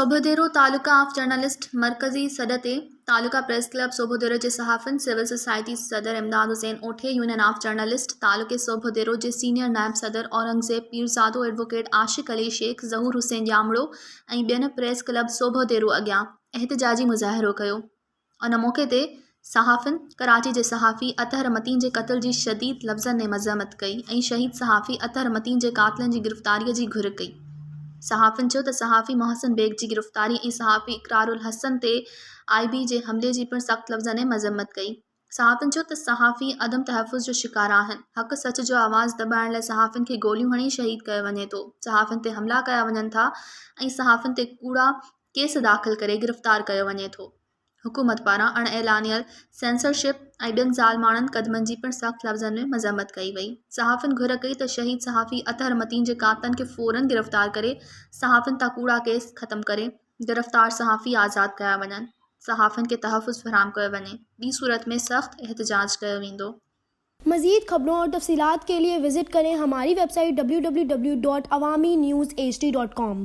सोभोदेरो taluka of journalist मरकजी सदते taluka press club सोभोदेरो जे सहाफ़न civil society सदर इमदाद हुसैन ओठे यूनियन ऑफ जर्नलिस्ट तालुके सोभोदेरो जे सीनियर नायब सदर औरंगज़ेब पीरज़ादो एडवोकेट आशिक अली शेख ज़हूर हुसैन जामड़ो ऐं ॿियनि प्रेस क्लब सोभोदेरो अॻियां एहतजाजी मुज़ाहिरो कयो। उन मौक़े ते सहाफ़न कराची जे सहाफ़ी अतहर मतीन जे क़त्ल जी शदीद लफ़्ज़नि में मज़म्मत कई ऐं शहीद सहाफ़ी अतहर मतीन जे क़ातिलनि जी गिरफ़्तारीअ जी घुर कई। सहाफ़िन चयो त सहाफ़ी मोहसिन बेग जी गिरफ़्तारी ऐं सहाफ़ी इक़रारुल हसन ते IB जे हमले जी पिणु सख़्त लफ़्ज़नि में मज़म्मत कई। सहाफ़िन चयो त सहाफ़ी अदम तहफ़्फ़ुज़ जो शिकार आहिनि। हक़ सच जो आवाज़ दॿाइण लाइ सहाफ़िन खे गोलियूं हणी शहीद कयो वञे थो, सहाफ़िन ते हमला कया वञनि था ऐं सहाफ़िन ते कूड़ा केस दाख़िल करे गिरफ़्तार कयो वञे थो। हुकूमत पारां अणएलानियल सेंसरशिप ऐं ॿियनि ज़ालमाणनि क़दमनि जी पिणु सख़्त लफ़्ज़नि में मज़म्मत कई वई। सहाफ़िन घुर कई त शहीद सहाफ़ी अतहर मतीन जे क़ातिलनि खे फ़ौरन गिरफ़्तार करे सहाफ़िन तां कूड़ा केस ख़त्म करे गिरफ़्तार सहाफ़ी आज़ादु कया वञनि, सहाफ़िन खे तहफ़्फ़ुज़ फ़राहम कयो वञे, ॿी सूरत में सख़्त एहतजाज कयो वेंदो। मज़ीद खबरों और तफ़सीलात के लिए विज़िट करें हमारी वेबसाइट www.awamiNewsHD.com।